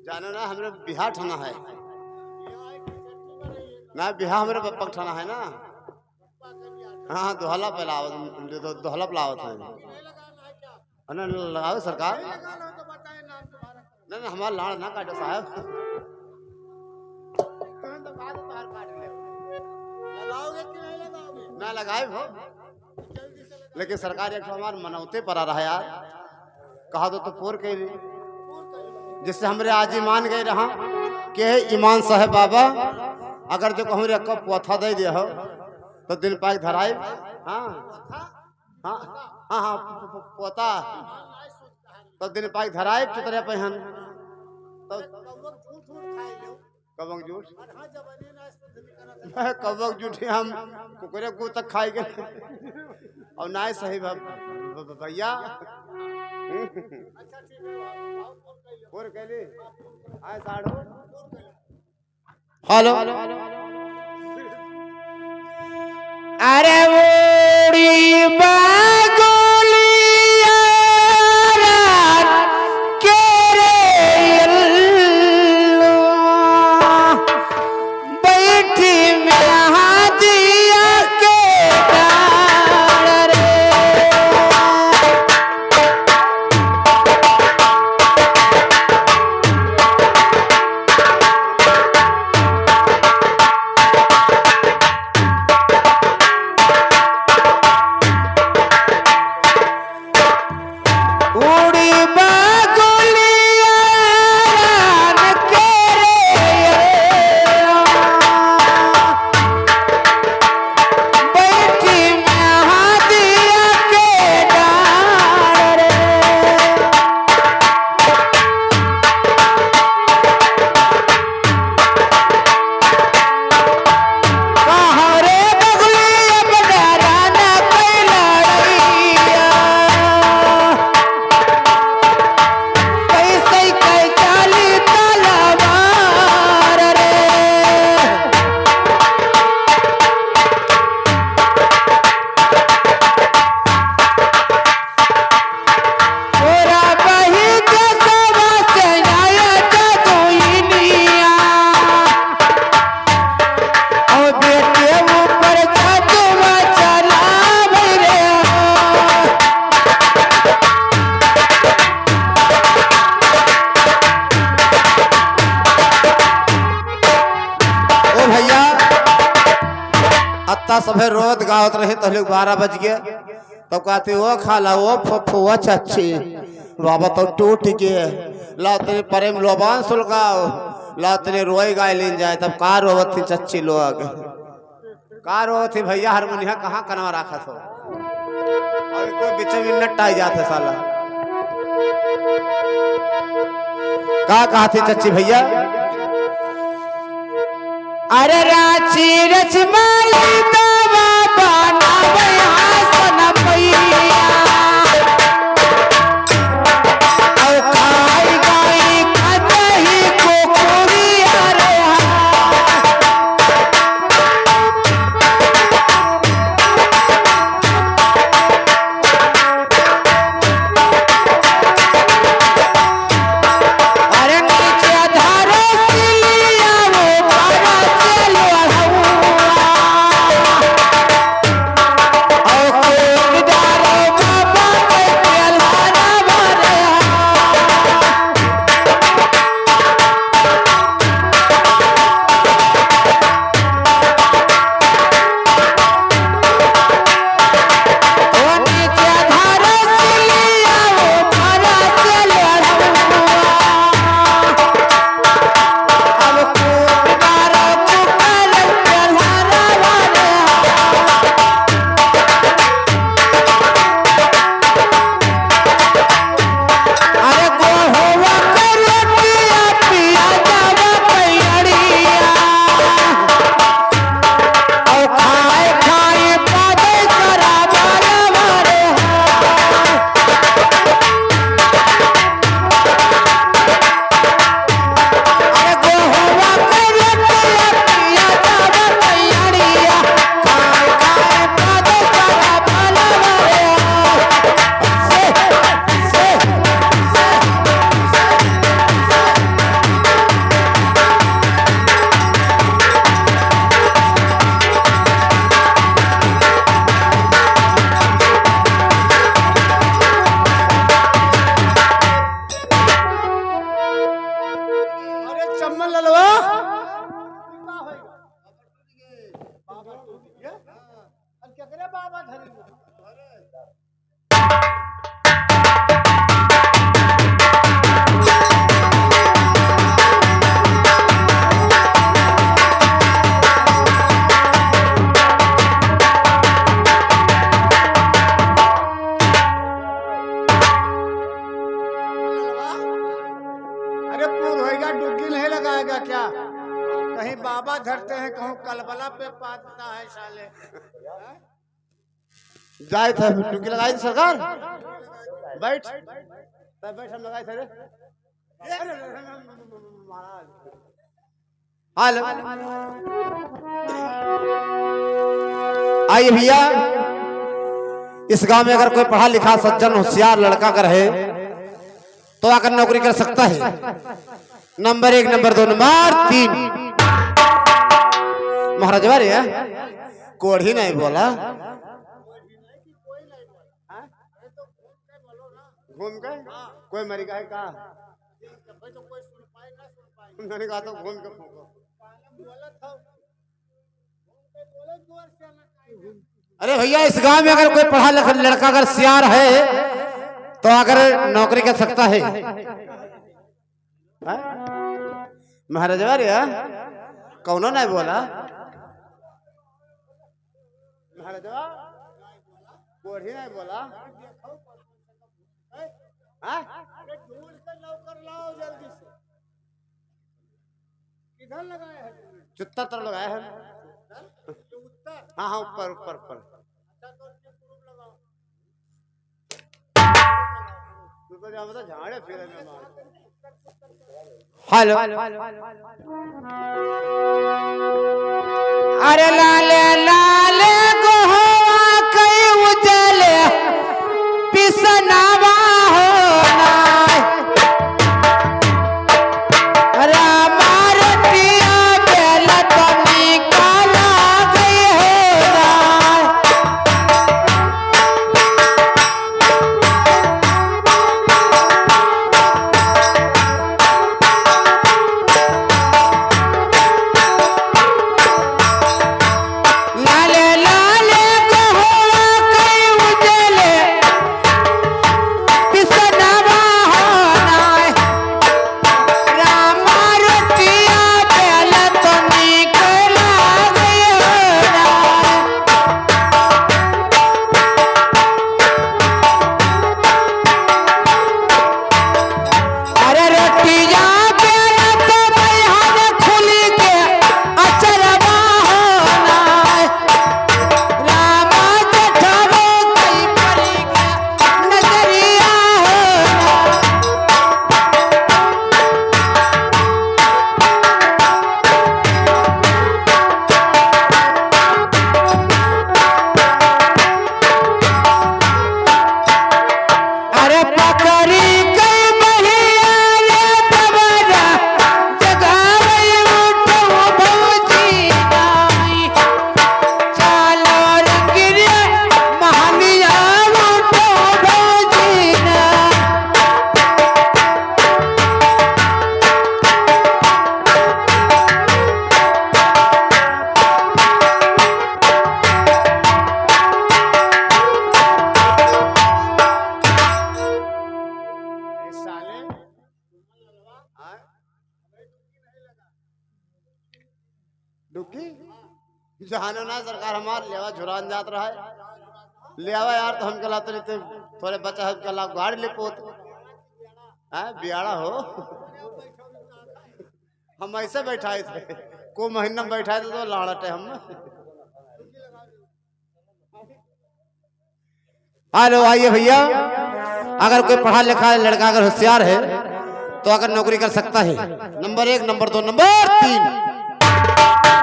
जानो ना हमरे बिहार ठाना है ना, बिहार हमरे पग ठाना है ना। हाँ दोहला पे लावत, दोहला पे लावत है ना, लगाओ सरकार। ना हमारा लाड़ ना काटो साहब, ना लगाए हो, लेकिन सरकार एक हमारे मनौते पर आ रहा है यार। कहा तो पोर के लिए जिससे हमरे आज ईमान गए रहा के ईमान साहब बाबा, अगर जो हमरे कब पोथा दे दे हो तो दिन पाक धराए। हाँ हाँ हाँ हाँ पोता तो दिन पाक धराए चितरे पहन तो कबक जूठ कबक जूठी हम कुकरे को तक खाई गए और ना सही भैया। हेलो अरे ओड़ी बागोलिया रात के रे यल्लो बैठी में हादिया के डाल रे। सभे रोत गावत रहे तो 12 बज गए तब कहते वो खाला वो फुआ चाची बाबा तो टूट गए ला तेरे प्रेम लोबान सुलगाओ ला तेरे रोई गाय लेन जाए तब कार रोवत थी चच्ची लोग कार रोवत थी भैया हारमोनिया कहाँ कनवा रखा था और कोई बीच में नट्टा ही जाते साला कहा थी चच्ची भैया। अरे रांची रचमाली दावा बाना बयासन पैया और खाई गाई खजही कोकुरिया रे। अरे नीचे धारे सिलिया वो बारा चलो चम्मन ललवा बाबा धरी क्या कहीं बाबा धरते हैं कहूँ कलबला पे पाता है साले जाए थे टुकी लगाई थी सरकार बैठ तब बैठ हम लगाए थे रे हेलो आइए भैया इस गांव में अगर कोई पढ़ा लिखा सज्जन होशियार लड़का अगर है तो आकर नौकरी कर सकता है। नंबर 1 नंबर 2 नंबर 3 महाराज बारे कोढ़ी नहीं बोला घूम के कोई मरी का है का मैंने कहा तो घूम के अरे भैया इस गांव में अगर कोई पढ़ा लिखा लड़का अगर सियार है तो अगर नौकरी कर सकता है। महाराज बारे कौनो नहीं बोला महाराज कोढ़ी नहीं बोला किधर लगाए हैं चुत्ता तर लगाया है हाँ हाँ ऊपर ऊपर ऊपर तो झाड़े फिर हेलो अरे लाले लाले गोवा कई उजले पिसनावा होना रामार पिया बेला तमी काला गई होना लाले लाले गोवा कई उजले पिसनावा होना रामार पिया बेला तमी काला गई होना अरे रोटिया बेला तो बहन खुली के अचरवा होना रामा जेठवा कई परी के नजरिया होना अरे पकड़ी कई बहिया रे तबरा जगावई उठो भौजी नाई चालो रंगिरे महानिया उठो भौजी नाई साले डुकी जहानो ना सरकार हमार लेवा झुरान जात रहा है लेवा यार तो हम कला तो नहीं थोड़े बच्चा है कला गाड़ी ले पोत बियाड़ा हो हम ऐसे बैठाए थे को महीना में बैठाए थे तो लाड़ते हम हेलो आइए भैया अगर कोई पढ़ा लिखा लड़का अगर होशियार है तो अगर नौकरी कर सकता है। नंबर 1 नंबर 2 नंबर 3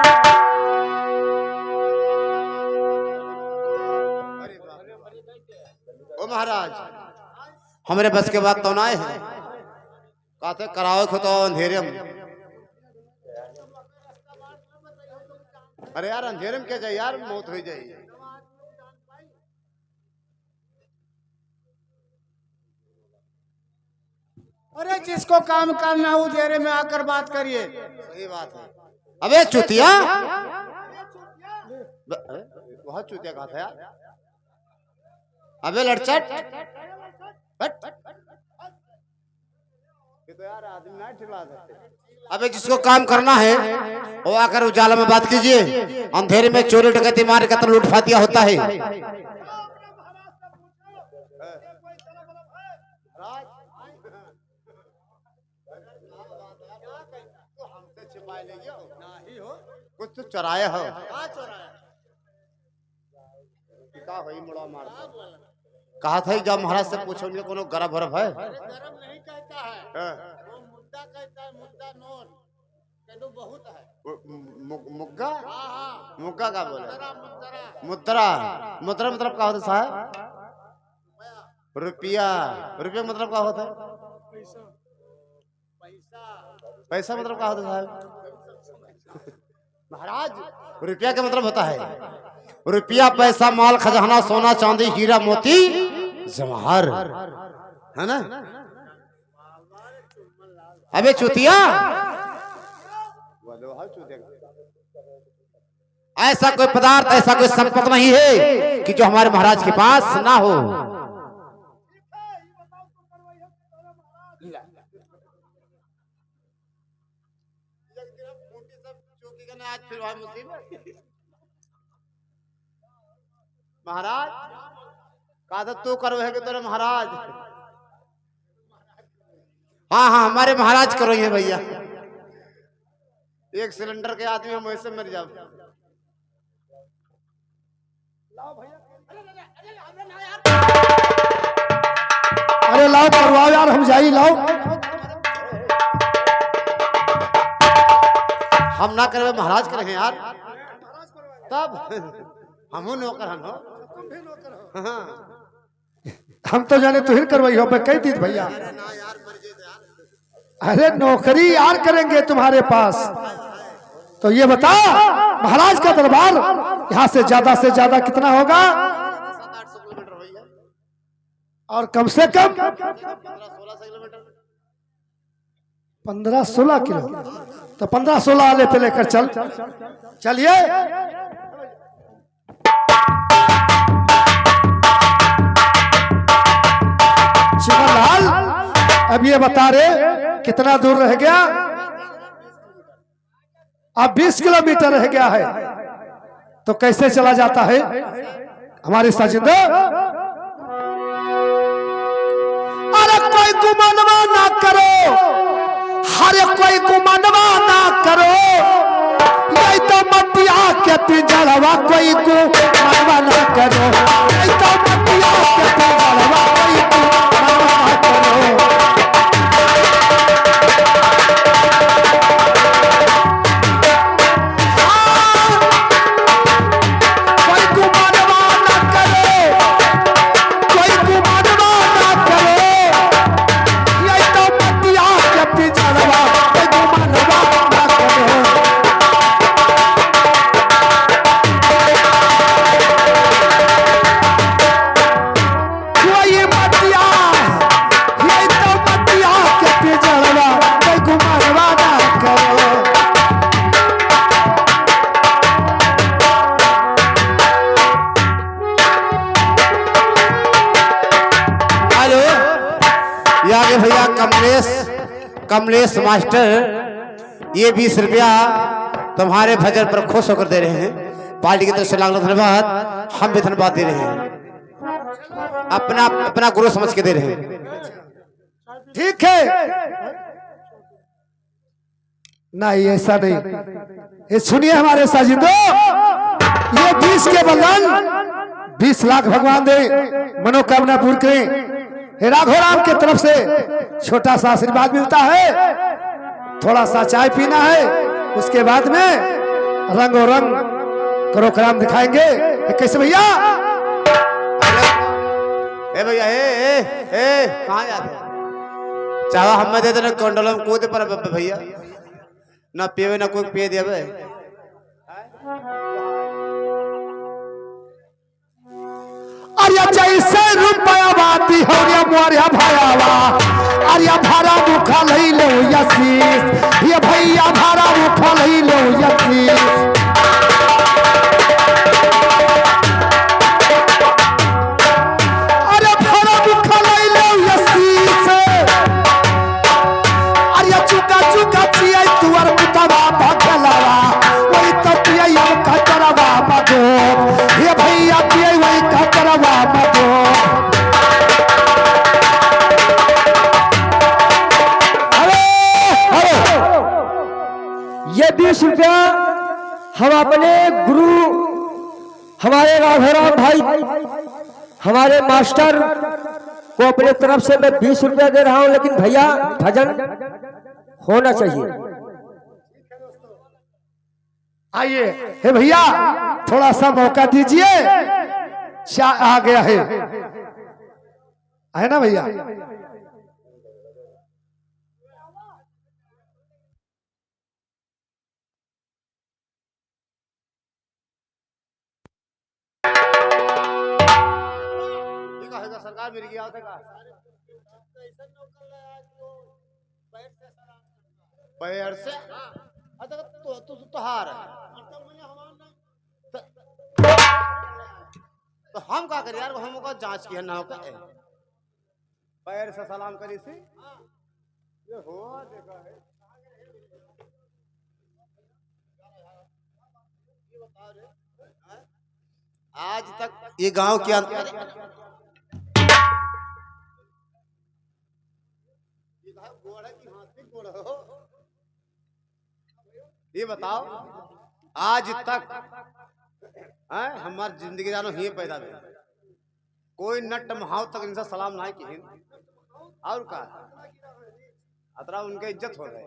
ओ महाराज हमारे बस के बाद तो ना आए हैं कहते कराओ खो तो अंधेरे में अरे यार अंधेरे में क्या जाए यार मौत हो जाए अरे जिसको काम करना हो उजेरे में आकर बात करिए। सही बात है। अबे चुतिया, बहुत चुतिया कहा था यार। अबे लड़चट, हट। ये तो यार आदमी ना ठिला सकते। अबे जिसको काम करना है वो आकर उजाला में बात कीजिए, अंधेरे में चोरी डकैती मार कत्ल लूटफातिया होता है। कुछ तो चराया हो कहा था जब महाराज से पूछो उनके कोनो गरब भरब है। गरम नहीं कहता है, वो मुद्दा कहता है, मुद्दा नोट कहते बहुत है। मुग्गा, हाँ हाँ, मुग्गा का बोले? मुद्रा। मुद्रा, मुद्रा मतलब क्या होता साहब? रुपया, रुपया मतलब क्या होता है? पैसा मतलब क्या होता है साहब? महाराज रुपया का मतलब होता है रुपया, पैसा, माल, खजाना, सोना, चांदी, हीरा, मोती, जवाहर, है ना? अबे चुतिया, ऐसा कोई पदार्थ, ऐसा कोई संपत्ति नहीं है कि जो हमारे महाराज के पास ना हो। आज फिर वह मुसीबत। महाराज कहा था तू करो है कि तेरे महाराज? हाँ हाँ हमारे महाराज करो ये भैया। एक सिलेंडर के आदमी हम वैसे मर जाओ। अरे लाओ करवाओ यार, हम जाई लाओ। हम ना करे महाराज करे यार, तब हमू नौकर हम हो। हाँ। हम तो जाने तू ही करवाई हो, मैं कह दी भैया। अरे नौकरी यार करेंगे तुम्हारे पास। तो ये बता महाराज का दरबार यहाँ से ज्यादा कितना होगा? 700-800 किलोमीटर हो गया। और कम से कम 15-16 किलोमीटर। 15-16 किलो। तो 15-16 आले पे लेकर चल। चलिए चिमनलाल, अब ये बता रहे कितना दूर रह गया? अब 20 किलोमीटर रह गया है। तो कैसे चला जाता है हमारे साजिंदो? अरे कोई गुमानवा ना करो, हरे कोई गुमानवा ना करो, ये तो मटिया के पिंजरवा कोई गुमानवा ना करो, ये तो मटिया के पिंजरवा कोई गुमानवा ना करो। भैया कमलेश मास्टर ये 20 रुपया तुम्हारे भजन पर खुश होकर दे रहे हैं। पार्टी की तरफ से लाख धन्यवाद। हम भी धन्यवाद दे रहे हैं, अपना गुरु समझ के दे रहे हैं। ठीक है, नहीं ऐसा नहीं। ये सुनिए हमारे साजिंदो, ये 20 के बदन 20 लाख भगवान दे, मनोकामना पूर्ण करें। राघोराम की तरफ से छोटा सा आशीर्वाद मिलता है। थोड़ा सा चाय पीना है, उसके बाद में रंगो रंग करोकराम दिखाएंगे। कैसे भैया? ए भैया कहाँ जाते? चावा हमें दे देना कंडोलम कूदे पर भैया, ना पीवे ना कोई पिए देवे। अरे जैसे रुपया बाती हो रे मोरिया भायावा अरे भारा मुखा लई लो यसीस ये भैया भारा मुखा लई लो यसीस अरे भारा मुखा लई लो यसीस अरे चुका चुका चिया तुअर पुतवा भगलावा वही तो पिया हम कचरवा मदो ये भैया पिया वही कचरवा मदो ये 20 रुपया हम अपने गुरु हमारे राघवराम भाई हमारे मास्टर को अपने तरफ से मैं 20 रुपया दे रहा हूं, लेकिन भैया भजन होना चाहिए। आइए हे भैया थोड़ा सा मौका दीजिए आ गया है ना भैया। सरकार मिल गया पैर से तो हार तो हम का करें यार, हम का जांच किया ना होगा पैर से सलाम करी सी ये हो देखा है आज तक ये गांव के अंदर ये बताओ आज तक हमारी जिंदगी जानो ही पैदा हुई कोई नट महाव तक इनसे सलाम ना की और का अतरा उनके इज्जत हो गए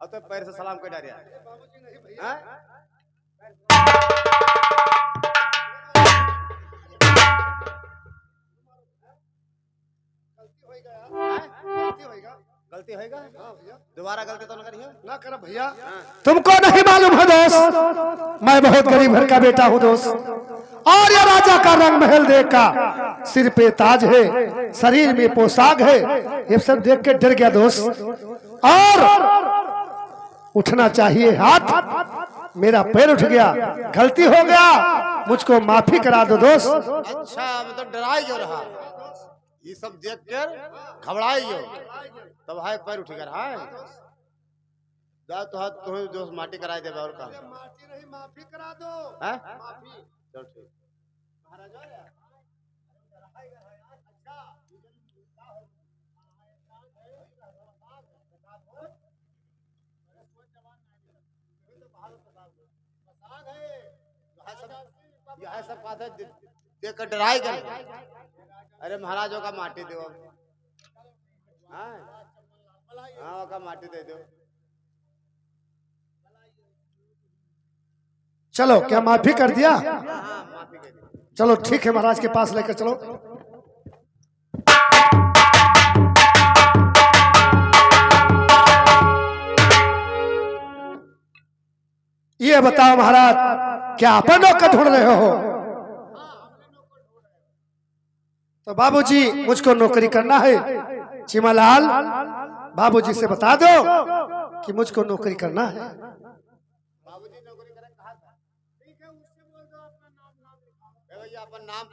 अब तो पैर से सलाम कर डारिया गलती होगा दोबारा गलती तो ना करिए ना कर भैया। तुमको नहीं मालूम है दोस्त मैं बहुत गरीब घर का बेटा हूँ दोस्त और ये राजा का रंग महल देख का सिर पे ताज है शरीर में पोशाक है ये सब देख के डर गया दोस्त और उठना चाहिए हाथ मेरा पैर उठ गया गलती हो गया मुझको माफी करा दो दोस्त। अच्छा मैं तो डराई हो रहा ये सब देख कर घबराई हो तब हाय पैर उठ गया हाय जा तो हाथ तुम्हें दोस्त माटी कराई दे और का माफी नहीं माफी करा दो हैं माफी चल ठीक यह सब बात है देख कर डराई कर अरे महाराजों का माटी दो हाँ का माटी दे दो चलो क्या माफी कर दिया माफी कर दी चलो ठीक है महाराज के पास लेकर चलो। ये बताओ महाराज क्या अपन नौकर ढूंढ रहे हो तो बाबूजी मुझको नौकरी करना है चिमालाल बाबूजी से बता दो कि मुझको नौकरी करना है। बाबूजी नौकरी करें कहा था ठीक है उससे बोल दो अपना नाम भैया अपन नाम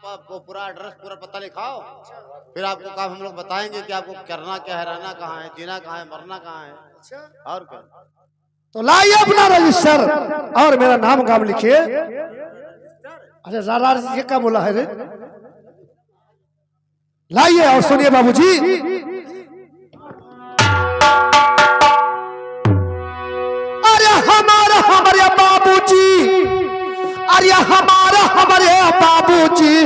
पूरा एड्रेस पूरा पता लिखाओ फिर आपको काम हम लोग बताएंगे कि आपको करना क्या है रहना कहाँ है जीना कहाँ है मरना कहाँ है और क्या तो लाइए अपना रजिस्टर और मेरा नाम गाम लिखिए। अरे रारा ये क्या बोला है रे लाइए और सुनिए बाबूजी अरे हमारे बाबूजी अरे हमारे बाबूजी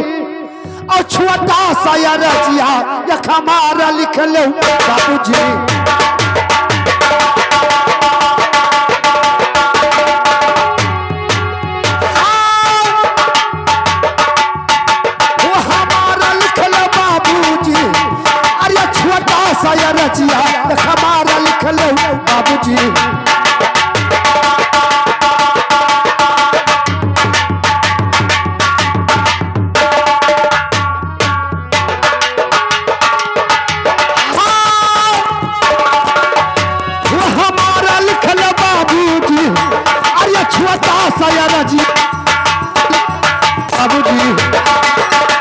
और छोटा सा या रजिया या हमारा लिख लो बाबूजी साया रचिया हमारा लिख लो बाबूजी हमारा लिखल बाबूजी अरे छोटा सा रजी बाबूजी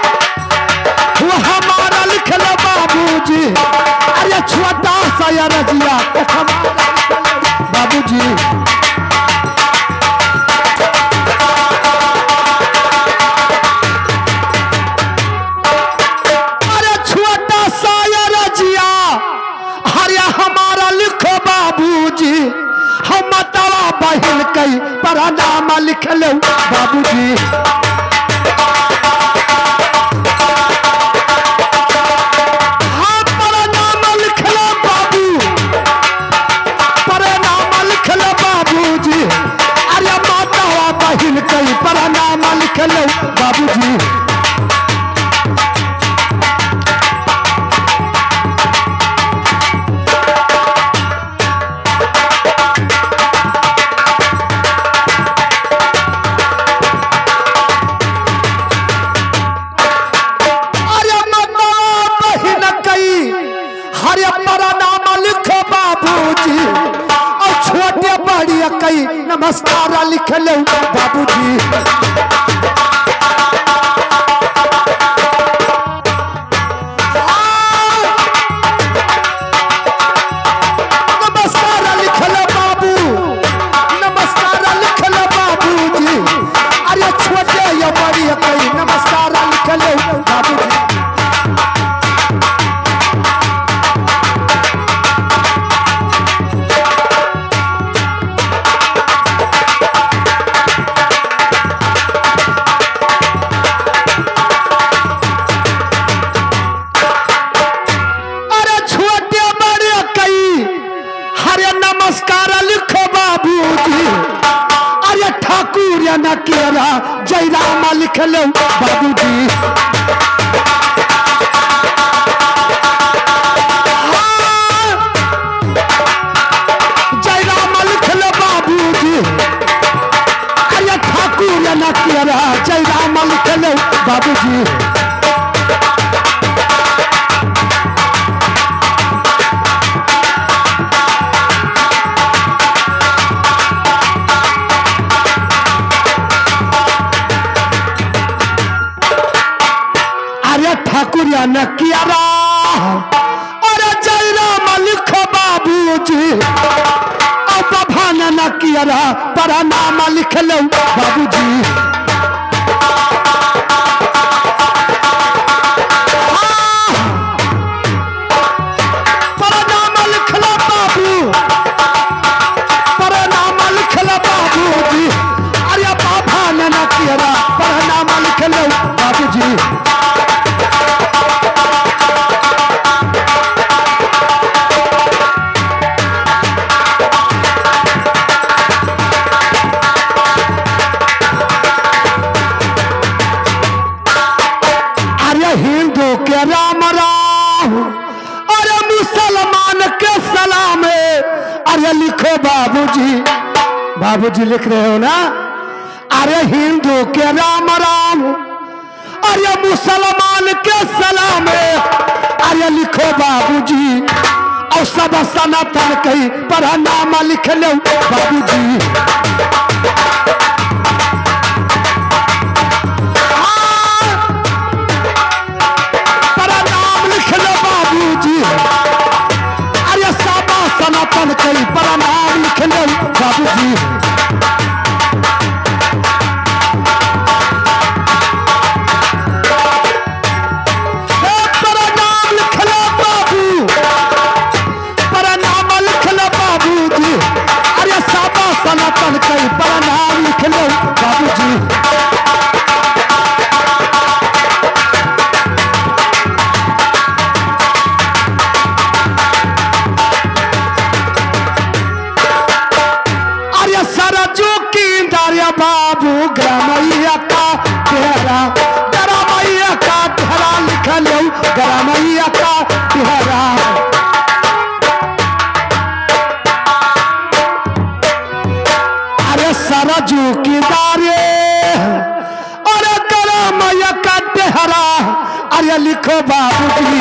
वो हमारा लिखल बाबूजी अरे छोटा सा रजिया बाबूजी अरे छोटा सा रजिया अरे हमारा लिखो बाबूजी हम तवा बहिन कई पर नाम लिख लो बाबूजी कई पर नाम लिख लो बाबूजी अरे माता बहिन कई हरे पर नाम लिखो बाबूजी और छोटे बड़ी कई नमस्कार लिख लो बाबूजी नमस्कार लिख लो बाबू नमस्कार लिख लो बाबूजी अरे छोटे या बड़ी कई नमस्कार लिख लो बाबूजी नमस्कार लिखो बाबूजी अरे ठाकुर या न केरा जय राम लिख लो बाबूजी जय राम लिख लो बाबूजी अरे ठाकुर या न केरा जय राम लिख लो बाबूजी ठाकुर या न कियारा अरे जय राम लिखो बाबूजी अब भान न कियारा पर नाम लिख लो बाबूजी पर नाम लिख लो बाबू पर नाम लिख लो बाबूजी अरे भान न कियारा पर नाम लिख लो बाबूजी हिंदू के राम राम अरे मुसलमान के सलाम अरे लिखो बाबूजी बाबूजी लिख रहे हो ना अरे हिंदू के राम राम अरे मुसलमान के सलाम अरे लिखो बाबूजी और सब सनातन कही पर नाम लिख लो बाबूजी अरे साबा सनातन कई पर नाम लिख लो बाबूजी पर नाम लिख लो बाबू पर नाम लिख लो बाबूजी अरे साबा सनातन कई पर नाम लिख लो बाबूजी बाबू ग्रामैया का तेरा ग्रामैया का तेरा लिख लो ग्रामैया का तेरा अरे सरजू की दारे अरे ग्रामैया का तेरा अरे लिखो बाबू बाबूजी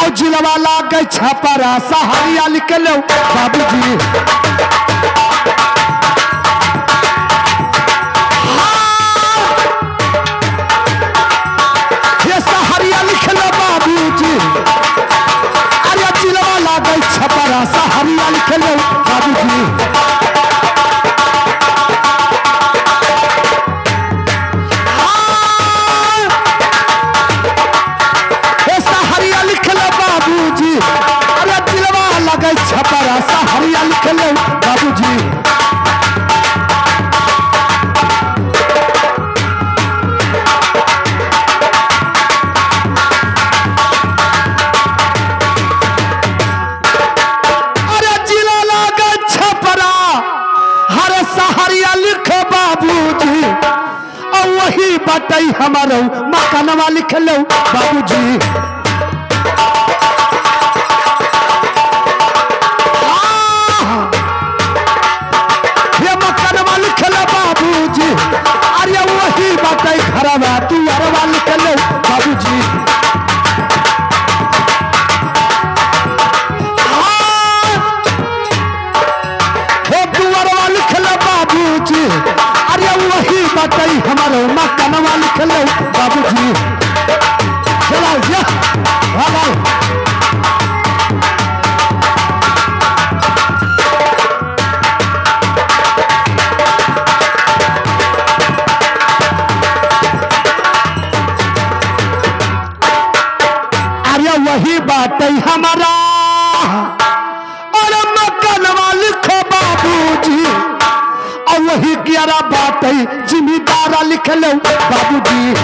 और जिलवा लागे छपरा सहारिया लिख लो बाबूजी ये सहारिया लिख लो बाबूजी अरे जिलवा लागे छपरा सहारिया लिख लो बाबूजी अरे दिलवा लगे छपरा सहारिया लिख लो बाबूजी अरे जिला लगे छपरा हरे सहारिया लिखो बाबूजी और वही बटई हमारो मकानवा लिख लो बाबूजी अरे वही बात घरवा तू अरवा लिख लो बाबूजी तू अरवा लिख लो बाबूजी अरे वही बात हमारे मकानवा लिख लो बाबूजी चला वही बात हमारा और मकानवा लिखो बाबूजी और वही 11 बात जिम्मेदारा लिख लो बाबूजी